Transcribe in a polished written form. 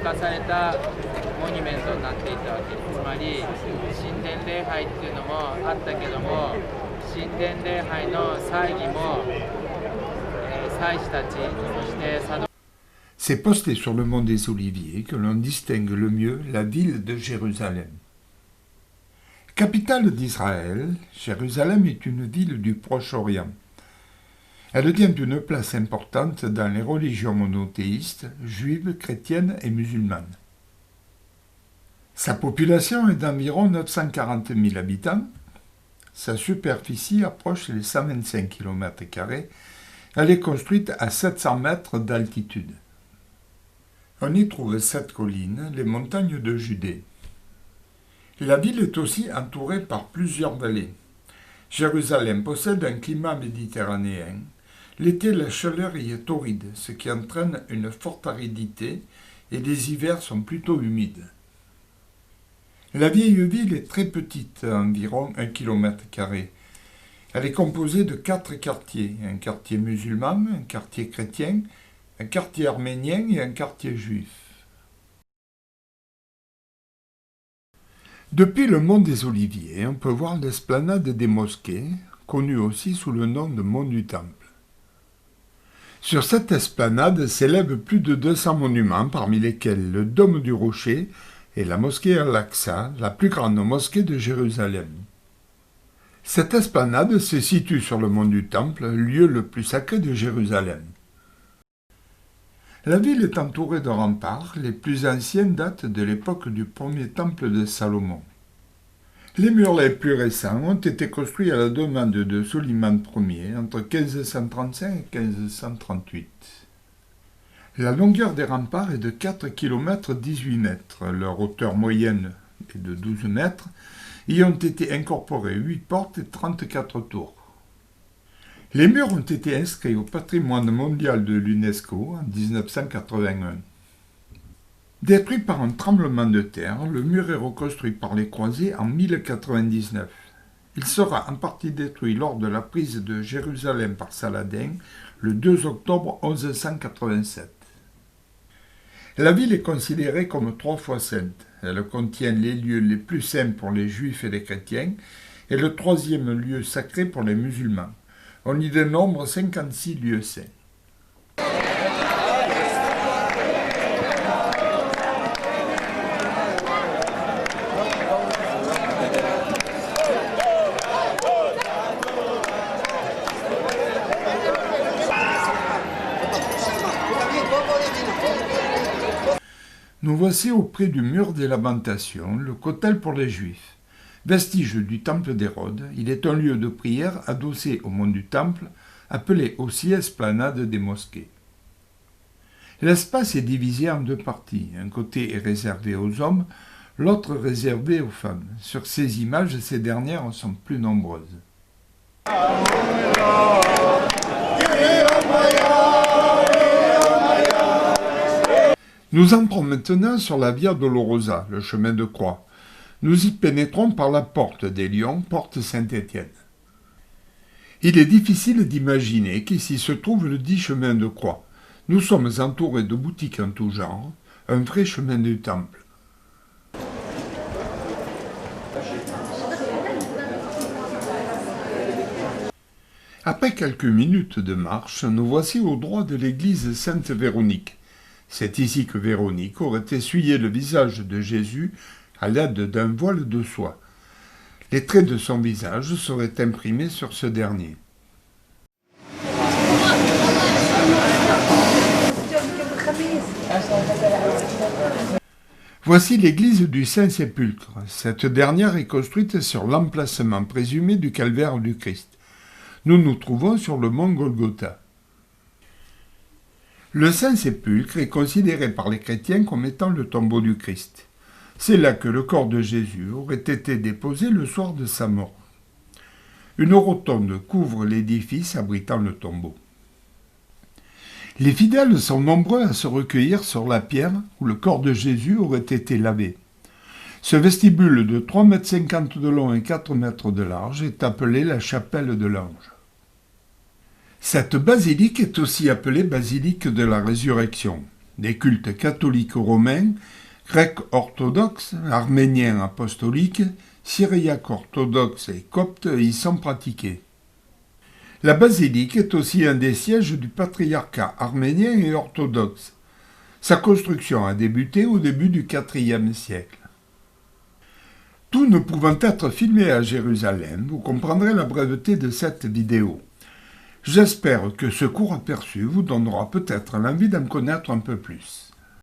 化されたモニュメントになっていたわけ。つまり神殿礼拝っていうのもあったけども、神殿礼拝の祭儀も、祭司たち、そしてサド。C'est posté sur le mont des Oliviers que l'on distingue le mieux la ville de Jérusalem. Capitale d'Israël, Jérusalem est une ville du Proche-Orient. Elle tient une place importante dans les religions monothéistes, juives, chrétiennes et musulmanes. Sa population est d'environ 940 000 habitants. Sa superficie approche les 125 km². Elle est construite à 700 mètres d'altitude. On y trouve 7 collines, les montagnes de Judée. La ville est aussi entourée par plusieurs vallées. Jérusalem possède un climat méditerranéen. L'été, la chaleur y est torride, ce qui entraîne une forte aridité et les hivers sont plutôt humides. La vieille ville est très petite, environ 1 km². Elle est composée de 4 quartiers, un quartier musulman, un quartier chrétien, un quartier arménien et un quartier juif. Depuis le mont des Oliviers, on peut voir l'esplanade des mosquées, connue aussi sous le nom de mont du Temple. Sur cette esplanade s'élèvent plus de 200 monuments, parmi lesquels le Dôme du Rocher et la mosquée Al-Aqsa, la plus grande mosquée de Jérusalem. Cette esplanade se situe sur le mont du Temple, lieu le plus sacré de Jérusalem. La ville est entourée de remparts, les plus anciens datent de l'époque du premier temple de Salomon. Les murs les plus récents ont été construits à la demande de Soliman Ier entre 1535 et 1538. La longueur des remparts est de 4 km 18 mètres, leur hauteur moyenne est de 12 mètres, y ont été incorporées 8 portes et 34 tours. Les murs ont été inscrits au patrimoine mondial de l'UNESCO en 1981. Détruit par un tremblement de terre, le mur est reconstruit par les croisés en 1099. Il sera en partie détruit lors de la prise de Jérusalem par Saladin le 2 octobre 1187. La ville est considérée comme 3 fois sainte. Elle contient les lieux les plus saints pour les juifs et les chrétiens et le 3e lieu sacré pour les musulmans. On y dénombre 56 lieux saints. Nous voici auprès du mur des Lamentations, le Kotel pour les Juifs. Vestige du temple d'Hérode, il est un lieu de prière adossé au mont du Temple, appelé aussi esplanade des mosquées. L'espace est divisé en 2 parties. Un côté est réservé aux hommes, l'autre réservé aux femmes. Sur ces images, ces dernières sont plus nombreuses. Nous entrons maintenant sur la Via Dolorosa, le chemin de croix. Nous y pénétrons par la porte des Lions, porte Saint-Étienne. Il est difficile d'imaginer qu'ici se trouve le dit chemin de croix. Nous sommes entourés de boutiques en tout genre, un vrai chemin du temple. Après quelques minutes de marche, nous voici au droit de l'église Sainte-Véronique. C'est ici que Véronique aurait essuyé le visage de Jésus à l'aide d'un voile de soie. Les traits de son visage seraient imprimés sur ce dernier. Voici l'église du Saint-Sépulcre. Cette dernière est construite sur l'emplacement présumé du calvaire du Christ. Nous nous trouvons sur le mont Golgotha. Le Saint-Sépulcre est considéré par les chrétiens comme étant le tombeau du Christ. C'est là que le corps de Jésus aurait été déposé le soir de sa mort. Une rotonde couvre l'édifice abritant le tombeau. Les fidèles sont nombreux à se recueillir sur la pierre où le corps de Jésus aurait été lavé. Ce vestibule de 3,50 m de long et 4 mètres de large est appelé la chapelle de l'Ange. Cette basilique est aussi appelée basilique de la Résurrection. des cultes catholiques romains, grecs orthodoxes, arméniens apostoliques, syriaques orthodoxes et coptes y sont pratiqués. La basilique est aussi un des sièges du patriarcat arménien et orthodoxe. Sa construction a débuté au début du IVe siècle. Tout ne pouvant être filmé à Jérusalem, vous comprendrez la breveté de cette vidéo. J'espère que ce court aperçu vous donnera peut-être l'envie d'en connaître un peu plus.